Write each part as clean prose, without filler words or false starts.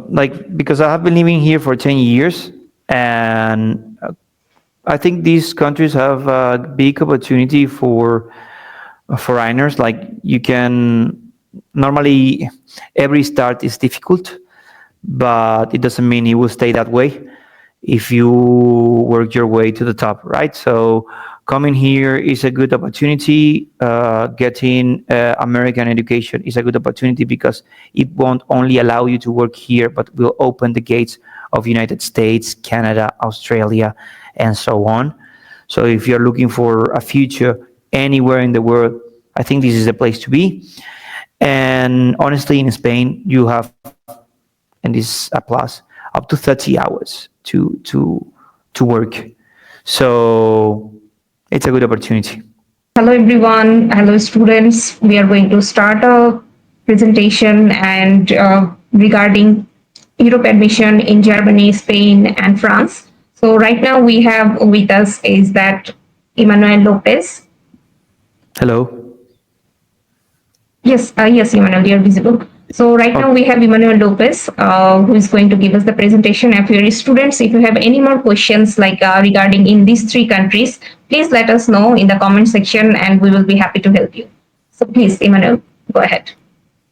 like, because I have been living here for 10 years, and I think these countries have a big opportunity for foreigners. Like, you can normally, every start is difficult, but it doesn't mean it will stay that way if you work your way to the top, right? So coming here is a good opportunity. Getting American education is a good opportunity because it won't only allow you to work here, but will open the gates of United States, Canada, Australia, and so on. So if you're looking for a future anywhere in the world, I think this is the place to be. And honestly, in Spain, you have, and this is a plus, up to 30 hours to work. So it's a good opportunity. Hello, everyone. Hello, students. We are going to start a presentation and regarding Europe admission in Germany, Spain, and France. So right now we have with us is that Emmanuel Lopez. Hello. Yes, Emmanuel, you're visible. So right now Okay. we have Emmanuel Lopez, who is going to give us the presentation. And for your students, if you have any more questions like regarding in these three countries, please let us know in the comment section, and we will be happy to help you. So please, Emmanuel, go ahead.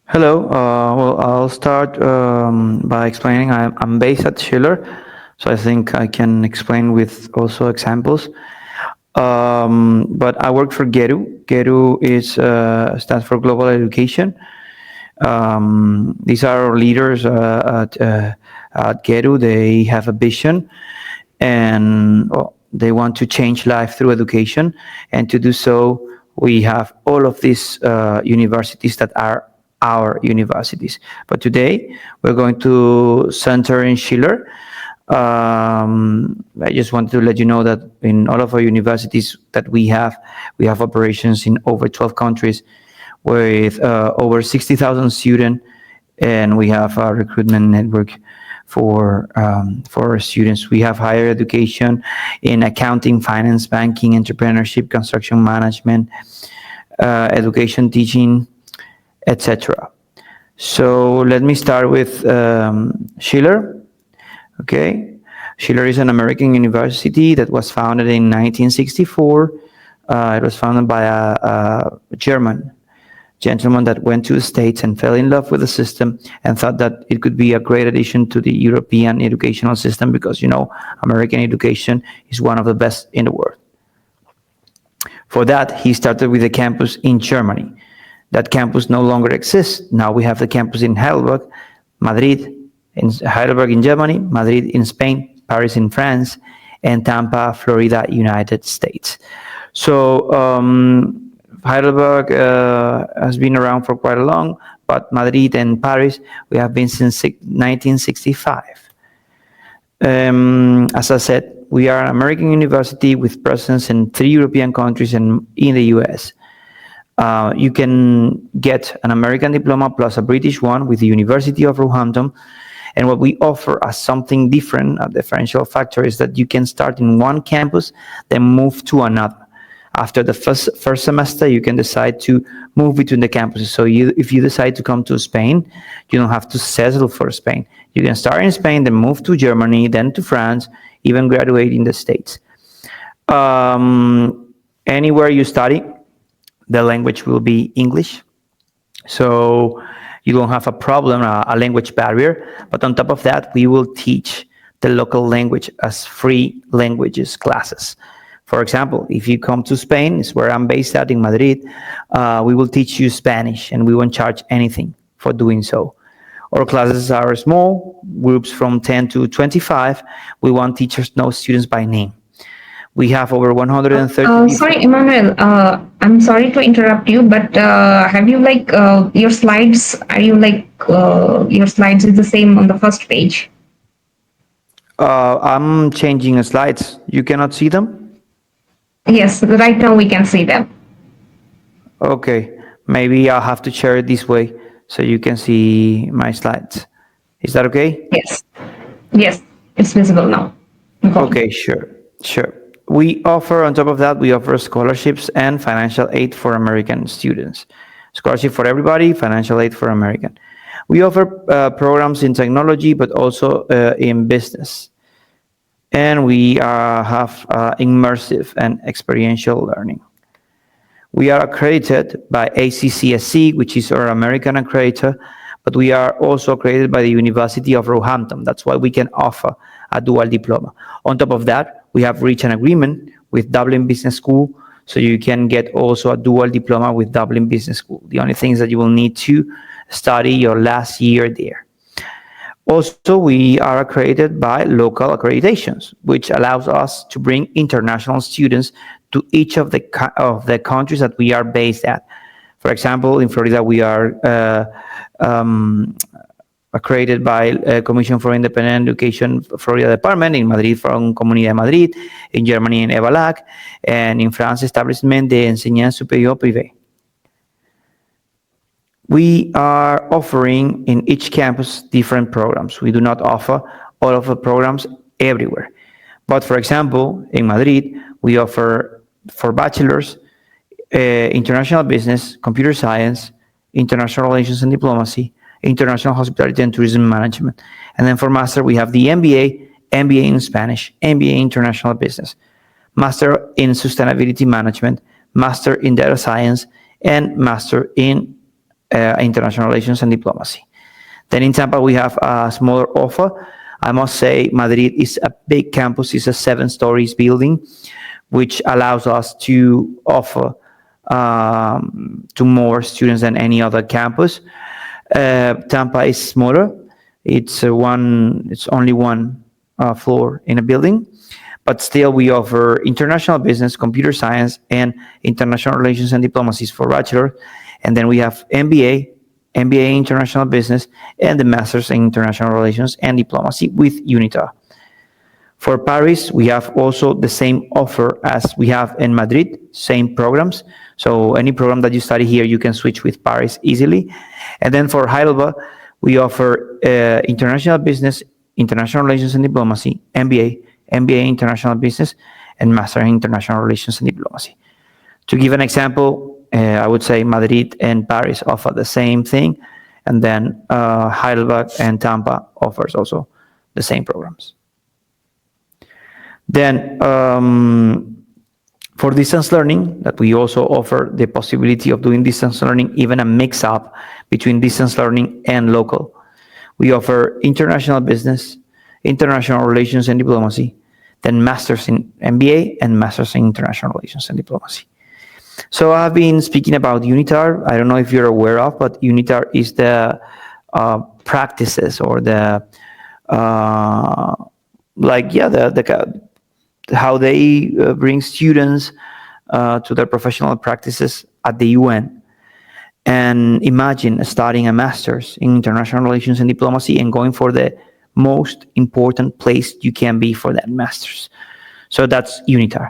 Hello. Well, I'll start by explaining. I'm based at Schiller, so I think I can explain with also examples. But I work for GERU. GERU is stands for Global Education. These are our leaders at GERU. They have a vision, and they want to change life through education. And to do so, we have all of these universities that are our universities. But today, we're going to center in Schiller. I just wanted to let you know that in all of our universities that we have operations in over 12 countries with over 60,000 students, and we have a recruitment network for our students. We have higher education in accounting, finance, banking, entrepreneurship, construction management, education, teaching, etc. So let me start with Schiller. Okay, Schiller is an American university that was founded in 1964. It was founded by a German gentleman that went to the States and fell in love with the system and thought that it could be a great addition to the European educational system because, American education is one of the best in the world. For that, he started with a campus in Germany. That campus no longer exists. Now we have the campus in Heidelberg, Madrid, in Heidelberg in Germany, Madrid in Spain, Paris in France, and Tampa, Florida, United States. So Heidelberg has been around for quite a long, but Madrid and Paris, we have been since 1965. As I said, we are an American university with presence in 3 European countries and in the US. You can get an American diploma plus a British one with the University of Roehampton. And what we offer as something different, a differential factor, is that you can start in one campus, then move to another. After the first semester, you can decide to move between the campuses. So if you decide to come to Spain, you don't have to settle for Spain. You can start in Spain, then move to Germany, then to France, even graduate in the States. Anywhere you study, the language will be English. So you don't have a problem, a language barrier. But on top of that, we will teach the local language as free languages classes. For example, if you come to Spain, it's where I'm based at in Madrid, we will teach you Spanish and we won't charge anything for doing so. Our classes are small, groups from 10 to 25. We want teachers to know students by name. We have over 130. Sorry, Emmanuel. I'm sorry to interrupt you, but have you your slides? Are you your slides is the same on the first page? I'm changing the slides. You cannot see them? Yes, right now we can see them. Okay, maybe I'll have to share it this way so you can see my slides. Is that okay? Yes, it's visible now. Okay, sure. We offer, on top of that, we offer scholarships and financial aid for American students. Scholarship for everybody, financial aid for American. We offer programs in technology, but also in business. And we have immersive and experiential learning. We are accredited by ACCSC, which is our American accreditor, but we are also accredited by the University of Roehampton. That's why we can offer a dual diploma. On top of that, we have reached an agreement with Dublin Business School, so you can get also a dual diploma with Dublin Business School. The only thing is that you will need to study your last year there. Also, we are accredited by local accreditations, which allows us to bring international students to each of the countries that we are based at. For example, in Florida, we are accredited by Commission for Independent Education Florida Department, in Madrid from Comunidad de Madrid, in Germany in EVALAC, and in France, Establishment de Enseignement Supérieure Privé. We are offering in each campus different programs. We do not offer all of the programs everywhere. But for example, in Madrid, we offer for bachelors, international business, computer science, international relations and diplomacy, international hospitality and tourism management. And then for master, we have the MBA, MBA in Spanish, MBA in international business, master in sustainability management, master in data science, and master in international relations and diplomacy. Then in Tampa, we have a smaller offer. I must say Madrid is a big campus. It's a 7 stories building, which allows us to offer to more students than any other campus. Tampa is smaller. It's only one floor in a building, but still we offer international business, computer science, and international relations and diplomacy for bachelor. And then we have MBA, MBA in international business, and the master's in international relations and diplomacy with UNITAR. For Paris, we have also the same offer as we have in Madrid, same programs. So any program that you study here, you can switch with Paris easily. And then for Heidelberg, we offer international business, international relations and diplomacy, MBA, MBA international business, and master in international relations and diplomacy. To give an example, I would say Madrid and Paris offer the same thing, and then Heidelberg and Tampa offers also the same programs. Then for distance learning, that we also offer the possibility of doing distance learning, even a mix-up between distance learning and local. We offer international business, international relations and diplomacy, then masters in MBA and masters in international relations and diplomacy. So I've been speaking about UNITAR. I don't know if you're aware of, but UNITAR is the practices or the how they bring students to their professional practices at the UN. And imagine starting a master's in international relations and diplomacy and going for the most important place you can be for that master's. So that's UNITAR.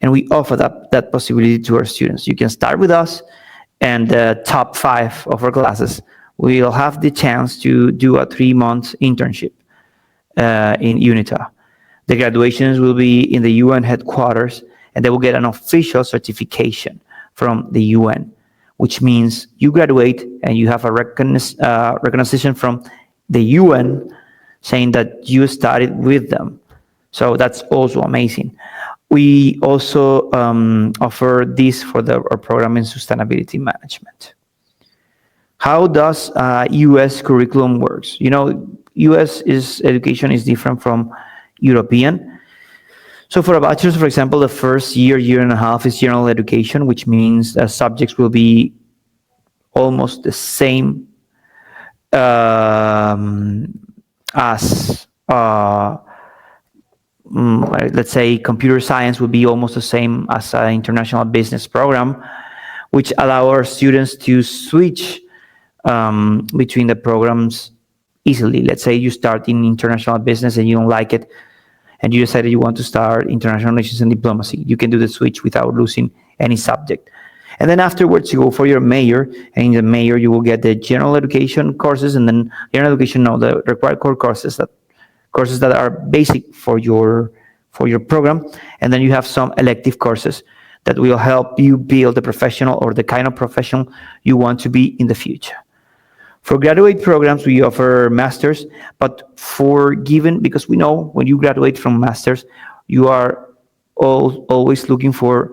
And we offer that possibility to our students. You can start with us, and the top 5 of our classes will have the chance to do a 3-month internship in UNITAR. The graduations will be in the UN headquarters, and they will get an official certification from the UN, which means you graduate and you have a recognition from the UN saying that you studied with them. So that's also amazing. We also offer this for our program in sustainability management. How does U.S. curriculum works? You know, U.S. education is different from European. So for a bachelor's, for example, the first year and a half is general education, which means subjects will be almost the same as let's say computer science would be almost the same as an international business program, which allow our students to switch between the programs easily. Let's say you start in international business and you don't like it, and you decided you want to start international relations and diplomacy. You can do the switch without losing any subject. And then afterwards, you go for your major, and in the major, you will get the general education courses, and then general education, the required core courses that are basic for your program, and then you have some elective courses that will help you build the professional or the kind of professional you want to be in the future. For graduate programs, we offer masters, but for given, because we know when you graduate from masters, you are always looking for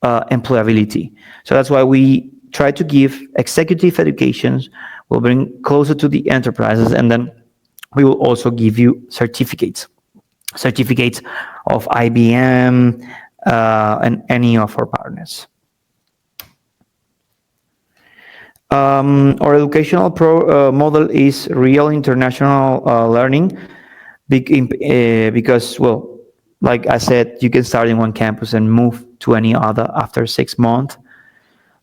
employability. So that's why we try to give executive educations, we'll bring closer to the enterprises, and then we will also give you certificates of IBM and any of our partners. Our educational model is real international learning because, well, like I said, you can start in one campus and move to any other after 6 months.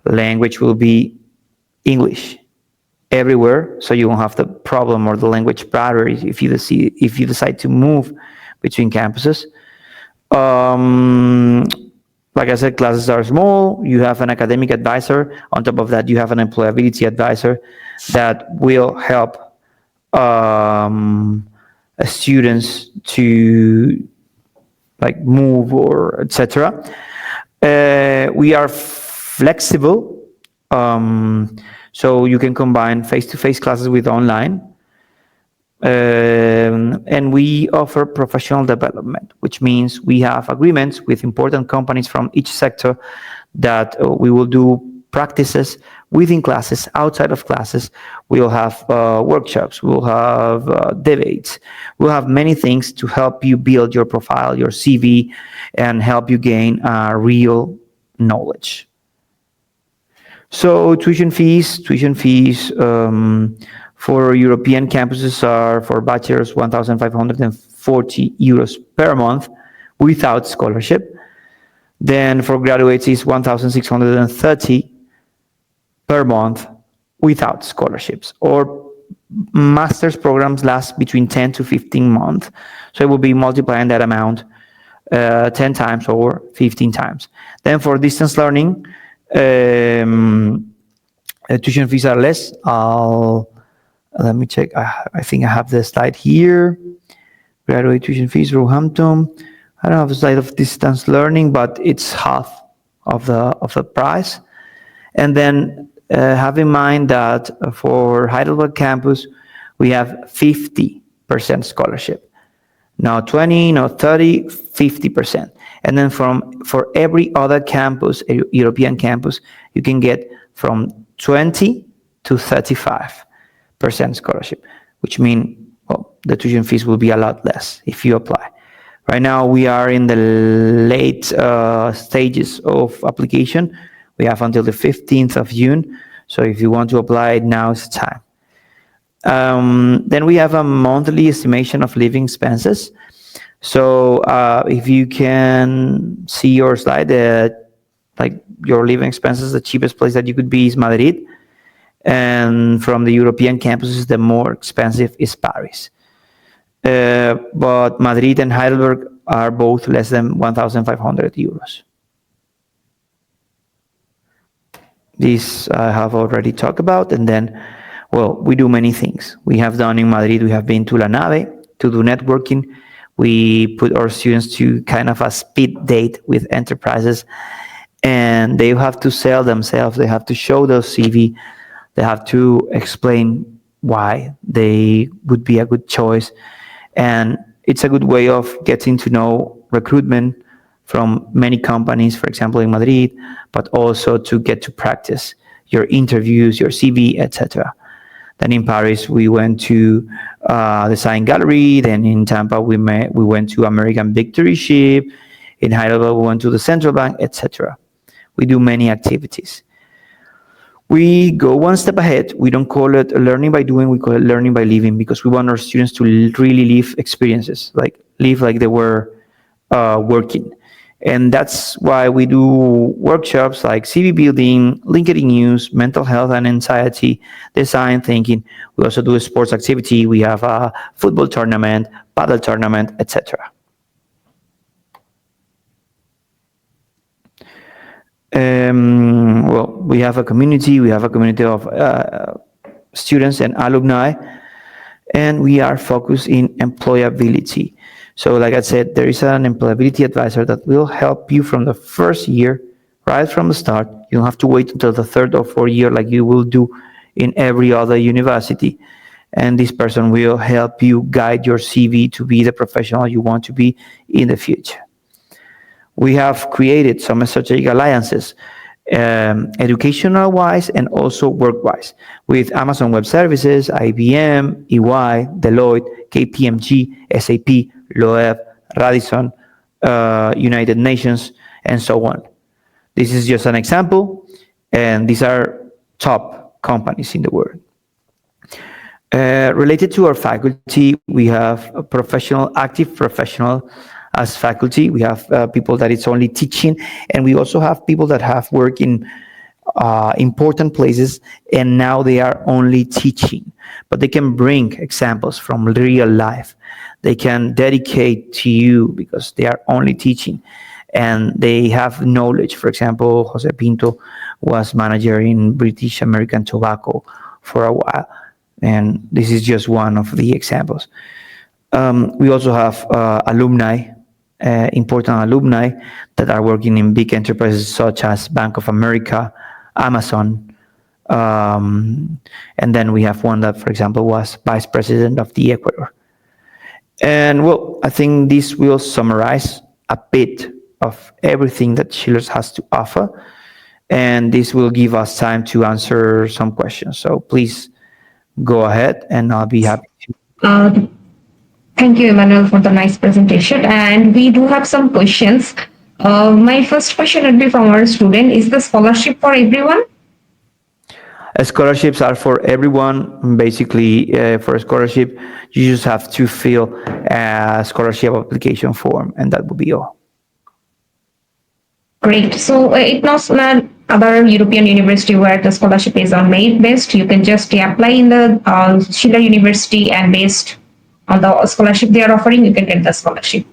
Language will be English everywhere, so you won't have the problem or the language barrier if you decide to move between campuses. Like I said, classes are small. You have an academic advisor. On top of that, you have an employability advisor that will help students to like move or etc. We are flexible, so you can combine face-to-face classes with online. And we offer professional development, which means we have agreements with important companies from each sector that we will do practices within classes, outside of classes. We'll have workshops, we'll have debates, we'll have many things to help you build your profile, your CV, and help you gain real knowledge. So tuition fees for European campuses are for bachelors 1,540 euros per month without scholarship. Then for graduates is 1,630 per month without scholarships. Or master's programs last between 10 to 15 months. So it will be multiplying that amount 10 times or 15 times. Then for distance learning, tuition fees are less. Let me check. I think I have the slide here. Graduate tuition fees, Roehampton. I don't have a slide of distance learning, but it's half of the price. And then have in mind that for Heidelberg campus, we have 50% scholarship. Now 20, now 30, 50%. And then for every other campus, a European campus, you can get from 20 to 35% scholarship, which means the tuition fees will be a lot less if you apply. Right now, we are in the late stages of application. We have until the 15th of June. So if you want to apply, now is the time. Then we have a monthly estimation of living expenses. So if you can see your slide, like your living expenses, the cheapest place that you could be is Madrid. And from the European campuses, the more expensive is Paris. But Madrid and Heidelberg are both less than 1,500 euros. This I have already talked about. And then, well, we do many things. We have done in Madrid, we have been to La Nave to do networking. We put our students to kind of a speed date with enterprises, and they have to sell themselves. They have to show their CV. They have to explain why they would be a good choice. And it's a good way of getting to know recruitment from many companies, for example, in Madrid, but also to get to practice your interviews, your CV, etc. Then in Paris, we went to the Design Gallery. Then in Tampa, we went to American Victory Ship. In Heidelberg, we went to the Central Bank, etc. We do many activities. We go one step ahead. We don't call it learning by doing, we call it learning by living, because we want our students to really live experiences, like live like they were working. And that's why we do workshops like CV building, LinkedIn news, mental health and anxiety, design thinking. We also do a sports activity. We have a football tournament, paddle tournament, etc. Well, we have a community. We have a community of students and alumni, and we are focused in employability. So like I said, there is an employability advisor that will help you from the first year, right from the start. You don't have to wait until the third or fourth year like you will do in every other university. And this person will help you guide your CV to be the professional you want to be in the future. We have created some strategic alliances, educational wise and also work wise, with Amazon Web Services, IBM, EY, Deloitte, KPMG, SAP, Loeb, Radisson, United Nations, and so on. This is just an example, and these are top companies in the world. Related to our faculty, we have a professional, active professional as faculty. We have people that it's only teaching, and we also have people that have worked in important places, and now they are only teaching. But they can bring examples from real life. They can dedicate to you because they are only teaching, and they have knowledge. For example, Jose Pinto was manager in British American Tobacco for a while, and this is just one of the examples. We also have alumni, important alumni that are working in big enterprises such as Bank of America, Amazon, and then we have one that, for example, was vice president of the Ecuador. And well, I think this will summarize a bit of everything that Schiller has to offer, and this will give us time to answer some questions. So please go ahead, and I'll be happy to. Thank you, Emmanuel, for the nice presentation. And we do have some questions. My first question would be from our student: is the scholarship for everyone? Scholarships are for everyone. Basically, for a scholarship, you just have to fill a scholarship application form, and that will be all. Great. So it not other European university where the scholarship is on merit based. You can just apply in the Schiller University, and based on the scholarship they are offering, you can get the scholarship.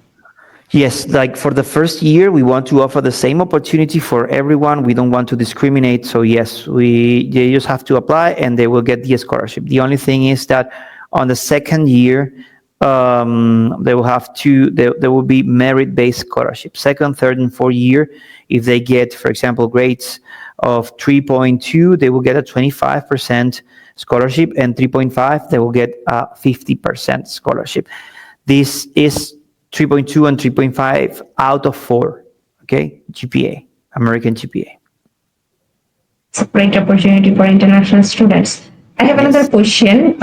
Yes, like for the first year, we want to offer the same opportunity for everyone. We don't want to discriminate. So yes, they just have to apply and they will get the scholarship. The only thing is that on the second year, they will have to, there will be merit-based scholarship. Second, third, and fourth year, if they get, for example, grades of 3.2, they will get a 25% scholarship, and 3.5, they will get a 50% scholarship. This is 3.2 and 3.5 out of 4, okay, GPA, American GPA. It's a great opportunity for international students. I have another question.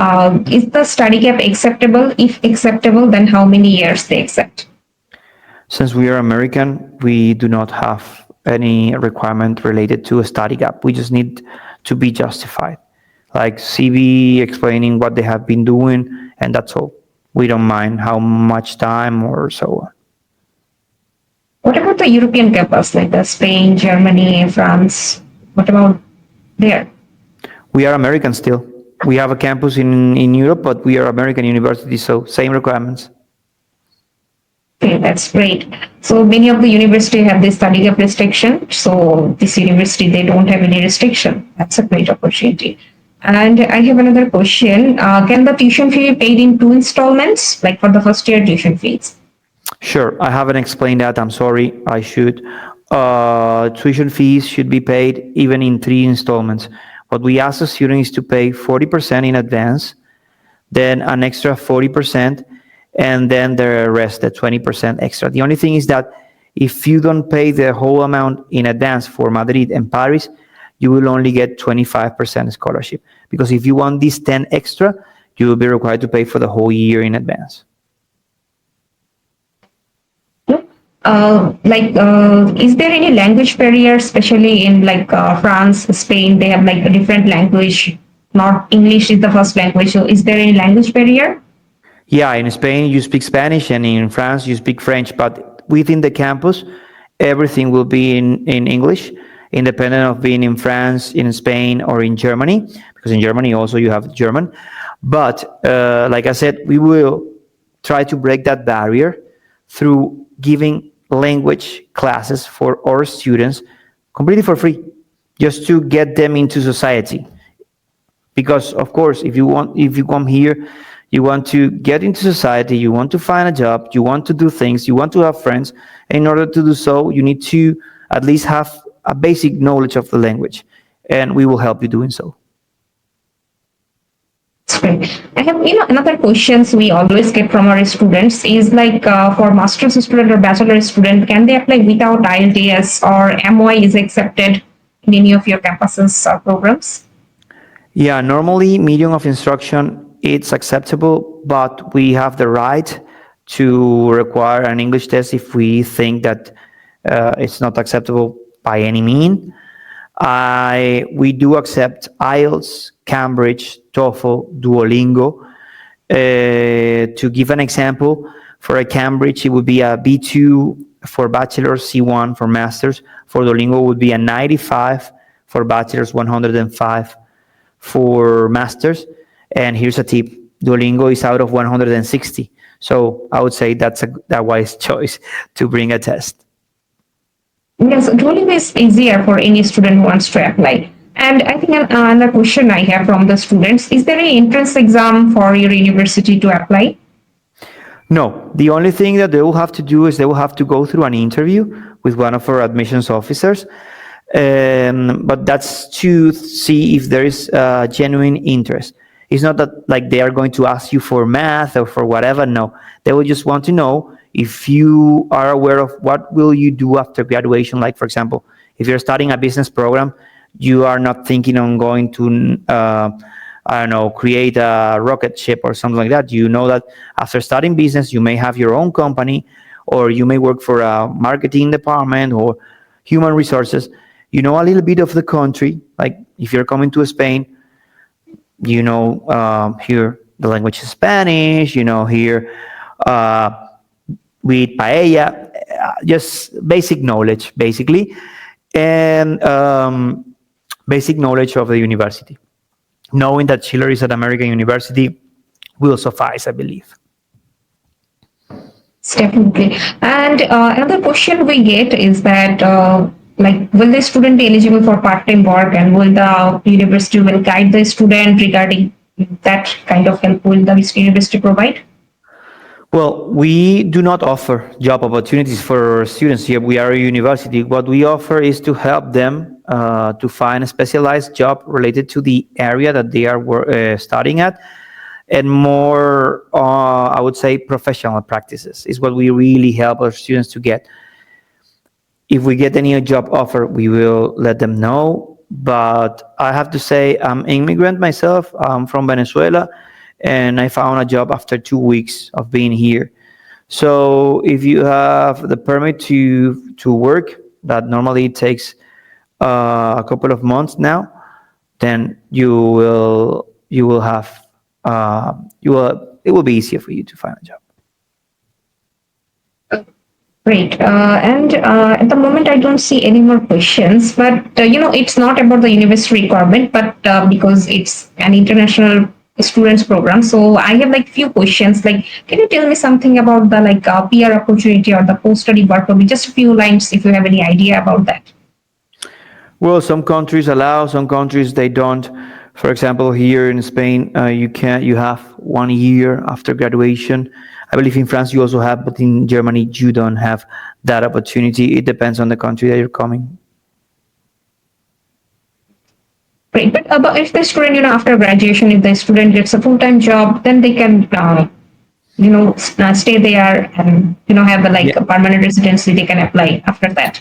Is the study gap acceptable? If acceptable, then how many years they accept? Since we are American, we do not have any requirement related to a study gap. We just need to be justified, like CV explaining what they have been doing, and that's all. We don't mind how much time or so on. What about the European campus, like the Spain, Germany, France? What about there? We are American still. We have a campus in Europe, but we are American university, so same requirements. Okay, that's great. So many of the university have this study gap restriction. So this university, they don't have any restriction. That's a great opportunity. And I have another question. Can the tuition fee be paid in 2 installments, like for the first year tuition fees? Sure, I haven't explained that. I'm sorry, I should. Tuition fees should be paid even in 3 installments. What we ask the students is to pay 40% in advance, then an extra 40%, and then the rest, the 20% extra. The only thing is that if you don't pay the whole amount in advance for Madrid and Paris, you will only get 25% scholarship. Because if you want this 10 extra, you will be required to pay for the whole year in advance. Is there any language barrier, especially in France, Spain? They have like a different language. Not English is the first language. So is there any language barrier? Yeah, in Spain you speak Spanish, and in France you speak French. But within the campus, everything will be in English, independent of being in France, in Spain, or in Germany. Because in Germany also you have German. But like I said, we will try to break that barrier through giving language classes for our students completely for free, just to get them into society. Because of course, if you come here, you want to get into society, you want to find a job, you want to do things, you want to have friends. In order to do so, you need to at least have a basic knowledge of the language, and we will help you doing so. That's great. I have, another questions we always get from our students is like for master's student or bachelor student, can they apply without IELTS or MY is accepted in any of your campuses or programs? Yeah, normally medium of instruction it's acceptable, but we have the right to require an English test if we think that it's not acceptable by any mean. We do accept IELTS, Cambridge, TOEFL, Duolingo. To give an example, for a Cambridge, it would be a B2 for bachelor's, C1 for master's. For Duolingo, it would be a 95 for bachelor's, 105 for masters. And here's a tip: Duolingo is out of 160. So I would say that's a wise choice to bring a test. Yes, Duolingo is easier for any student who wants to apply. And I think another question I have from the students, is there any entrance exam for your university to apply? No, the only thing that they will have to do is they will have to go through an interview with one of our admissions officers. But that's to see if there is genuine interest. It's not that like they are going to ask you for math or for whatever. No, they will just want to know if you are aware of what will you do after graduation. Like for example, if you're studying a business program, you are not thinking on going to I don't know, create a rocket ship or something like that. You know that after studying business, you may have your own company, or you may work for a marketing department or human resources. You know a little bit of the country. Like if you're coming to Spain, you know here the language is Spanish. You know here uh, we eat paella. Just basic knowledge, basically, and basic knowledge of the university. Knowing that Schiller is an American university will suffice, I believe. Definitely. And another question we get is that, like, will the student be eligible for part-time work, and will the university will guide the student regarding that kind of help will the university provide? Well, we do not offer job opportunities for students here. We are a university. What we offer is to help them to find a specialized job related to the area that they are studying at, and more, I would say, professional practices is what we really help our students to get. If we get any job offer, we will let them know. But I have to say, I'm an immigrant myself. I'm from Venezuela, and I found a job after 2 weeks of being here. So if you have the permit to work, that normally takes a couple of months now, then you will have you will it will be easier for you to find a job. Great. And at the moment, I don't see any more questions. But it's not about the university requirement, but because it's an international students program, so I have like few questions. Like, can you tell me something about the like PR opportunity or the post study work permit? Just a few lines, if you have any idea about that. Well, some countries allow, some countries they don't. For example, here in Spain, you have 1 year after graduation. I believe in France you also have, but in Germany you don't have that opportunity. It depends on the country that you're coming. Great. But if the student, after graduation, if the student gets a full-time job, then they can, stay there and, have a, like Yeah, a permanent residency. They can apply after that.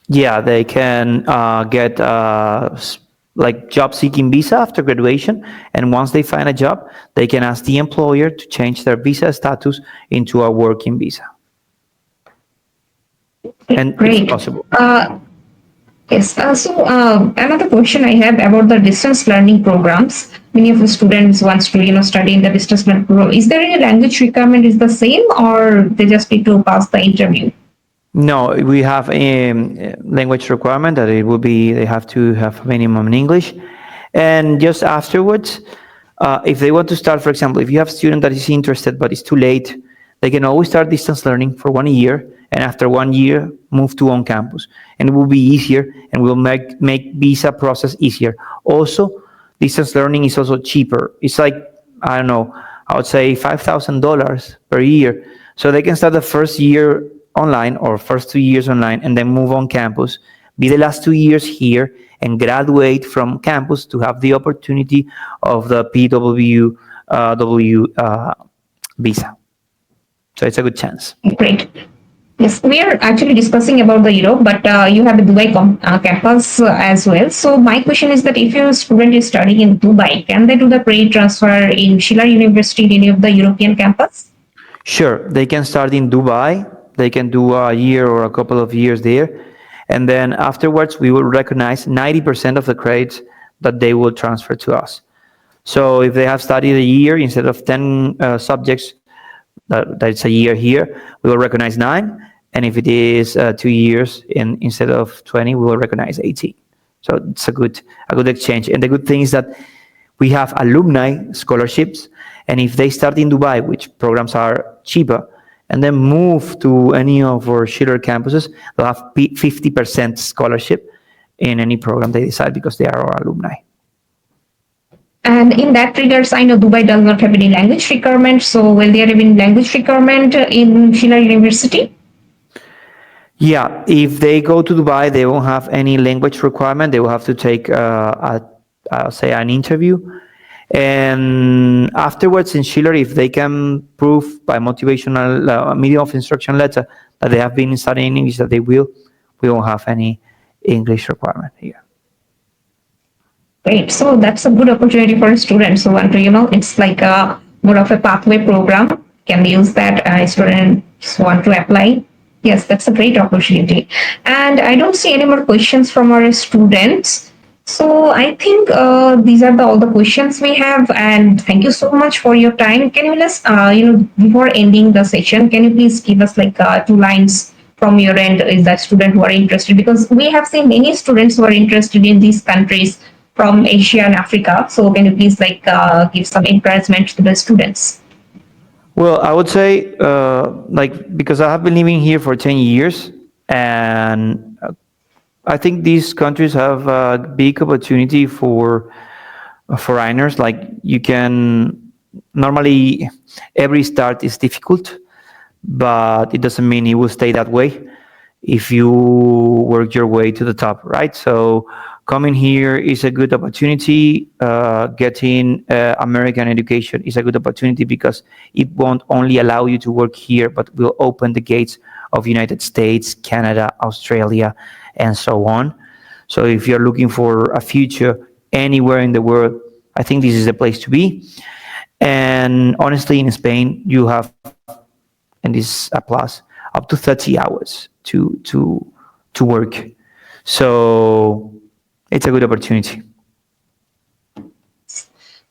yeah, they can get like job seeking visa after graduation, and once they find a job, they can ask the employer to change their visa status into a working visa, and it's Great. possible. Yes. So another question I have about the distance learning programs. Many of the students wants to, study in the distance learning program. Is there any language requirement is the same, or they just need to pass the interview? No, we have a language requirement that it will be they have to have minimum in English, and just afterwards, if they want to start, for example, if you have a student that is interested but it's too late, they can always start distance learning for 1 year, and after 1 year, move to on campus, and it will be easier and will make visa process easier. Also, distance learning is also cheaper. It's like I don't know, I would say $5,000 per year, so they can start the first year online or first 2 years online and then move on campus. be the last 2 years here, and graduate from campus to have the opportunity of the PWW visa. So it's a good chance. Great. Yes, we are actually discussing about the Europe, but you have a Dubai campus as well. So my question is that if your student is studying in Dubai, can they do the credit transfer in Schiller University in any of the European campus? Sure, they can start in Dubai. They can do a year or a couple of years there. And then afterwards, we will recognize 90% of the credits that they will transfer to us. So if they have studied a year instead of 10 subjects, that's a year here, we will recognize 9. And if it is 2 years instead of 20, we will recognize 18. So it's a good exchange. And the good thing is that we have alumni scholarships. And if they start in Dubai, which programs are cheaper, and then move to any of our Schiller campuses, they'll have 50% scholarship in any program they decide because they are our alumni. And in that regards, I know Dubai does not have any language requirement. So will there have any language requirement in Schiller University? Yeah, if they go to Dubai, they won't have any language requirement. They will have to take, say, an interview. And afterwards in Schiller, if they can prove by motivational medium of instruction letter that they have been studying English, that we won't have any English requirement here. Great. So that's a good opportunity for students who want to, it's like a more of a pathway program. Can use that students want to apply. Yes, that's a great opportunity. And I don't see any more questions from our students. So I think these are all the questions we have. And thank you so much for your time. Can you just, before ending the session, can you please give us like 2 lines from your end? Is that student who are interested? Because we have seen many students who are interested in these countries from Asia and Africa. So can you please give some encouragement to the students? Well, I would say, because I have been living here for 10 years, and I think these countries have a big opportunity for foreigners. Like you can, normally every start is difficult, but it doesn't mean it will stay that way if you work your way to the top, right? So coming here is a good opportunity. Getting American education is a good opportunity because it won't only allow you to work here, but will open the gates of United States, Canada, Australia, and so on. So if you're looking for a future anywhere in the world, I think this is the place to be. And honestly, in Spain, you have, and this is a plus, up to 30 hours to work. So it's a good opportunity.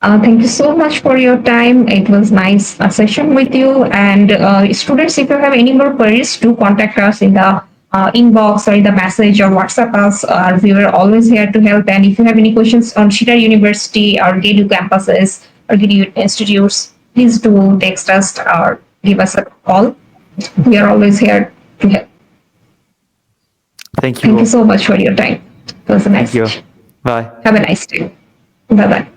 Thank you so much for your time. It was nice session with you. And students, if you have any more queries, do contact us in the inbox or in the message or WhatsApp us. We were always here to help. And if you have any questions on Schiller University or GEDU campuses or GEDU institutes, please do text us or give us a call. We are always here to help. Thank you. Thank you so much for your time. It was a nice Thank you. Bye. Have a nice day. Bye-bye.